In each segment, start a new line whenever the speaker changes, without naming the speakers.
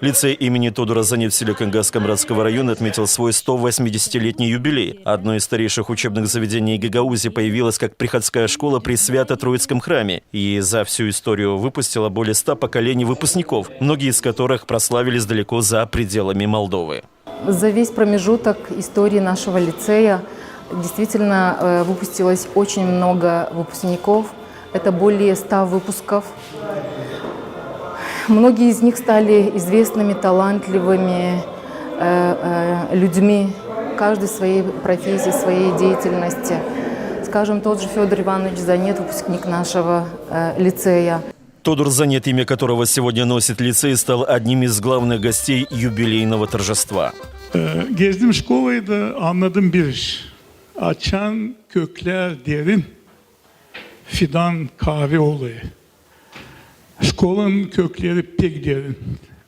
Лицей имени Тодора Занет в селе Кангас Камрадского района отметил свой 180-летний юбилей. Одно из старейших учебных заведений Гагаузии появилось как приходская школа при Свято-Троицком храме. И за всю историю выпустила более 100 поколений выпускников, многие из которых прославились далеко за пределами Молдовы.
За весь промежуток истории нашего лицея действительно выпустилось очень много выпускников. Это более 100 выпусков. Многие из них стали известными, талантливыми людьми, каждый в своей профессии, своей деятельности. Скажем, тот же Федор Иванович Занет, выпускник нашего лицея.
Тодор Занет, имя которого сегодня носит лицей, стал одним из главных гостей юбилейного торжества.
Gezdim şkolayı da anladım bir iş. Açan kökler derin, fidan kahve olayı. Şkolanın kökleri pek derin.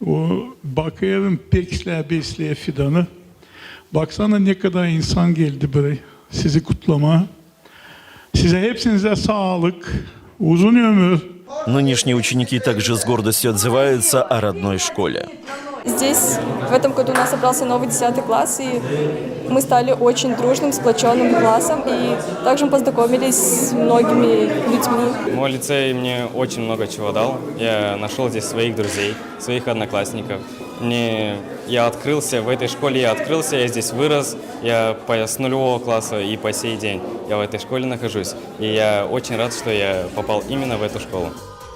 O bakıyorum pek besleyen fidanı. Baksana ne kadar insan geldi buraya sizi kutlama. Size hepsinize sağlık, uzun ömür.
Нынешние ученики также с гордостью отзываются о родной школе.
Здесь в этом году у нас собрался новый 10 класс, и мы стали очень дружным, сплоченным классом, и также мы познакомились с многими людьми.
Мой лицей мне очень много чего дал. Я нашел здесь своих друзей, своих одноклассников. Я открылся в этой школе, я здесь вырос, я с нулевого класса и по сей день я в этой школе нахожусь. И я очень рад, что я попал именно в эту школу.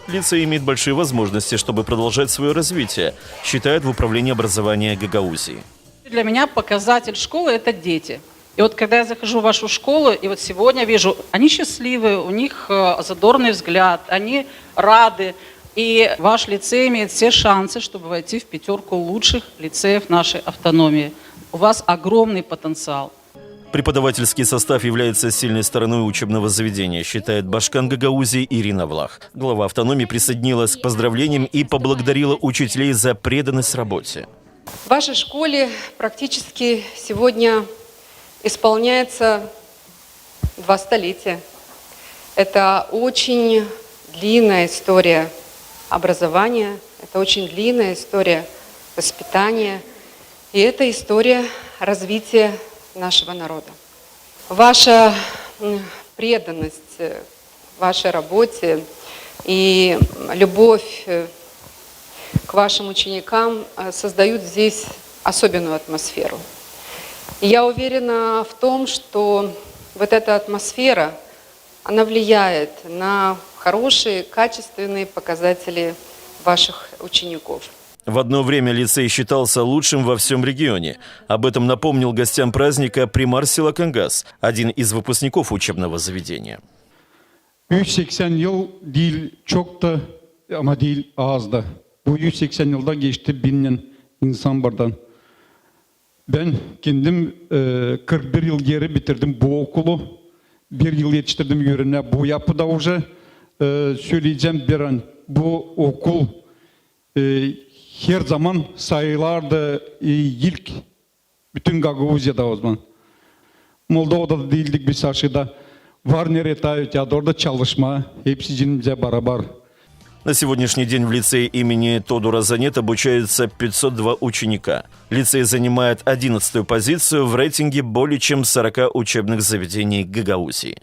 Лицей имеет большие возможности, чтобы продолжать свое развитие, считает в управлении образования Гагаузии.
Для меня показатель школы – это дети. И вот когда я захожу в вашу школу, и вот сегодня вижу, они счастливы, у них задорный взгляд, они рады. И ваш лицей имеет все шансы, чтобы войти в 5 лучших лицеев нашей автономии. У вас огромный потенциал.
Преподавательский состав является сильной стороной учебного заведения, считает башкан Гагаузии Ирина Влах. Глава автономии присоединилась к поздравлениям и поблагодарила учителей за преданность работе.
В вашей школе практически сегодня исполняется 2 столетия. Это очень длинная история образования, это очень длинная история воспитания, и это история развития нашего народа. Ваша преданность вашей работе и любовь к вашим ученикам создают здесь особенную атмосферу. И я уверена в том, что вот эта атмосфера, она влияет на хорошие, качественные показатели ваших учеников.
В одно время лицей считался лучшим во всем регионе. Об этом напомнил гостям праздника примар села Кангас, один из выпускников учебного заведения.
180 yıl değil çok da ama değil az da. Bu 180 yılda geçti binen insan bardan. Ben kendim 41 yıl geri bitirdim bu okulu. 1 yıl yetiştirdim yörüne. Bu yapıda уже söyleyeceğim bir an. Bu okul her zaman sayılardı ilk bütün Gagauziya'da o zaman. Moldova'da da değildik biz aşıda. Var nereye tayyip ya orada çalışma. Hepsi cinimize beraber.
На сегодняшний день в лицее имени Тодора Занет обучаются 502 ученика. Лицей занимает 11-ю позицию в рейтинге более чем 40 учебных заведений Гагаузии.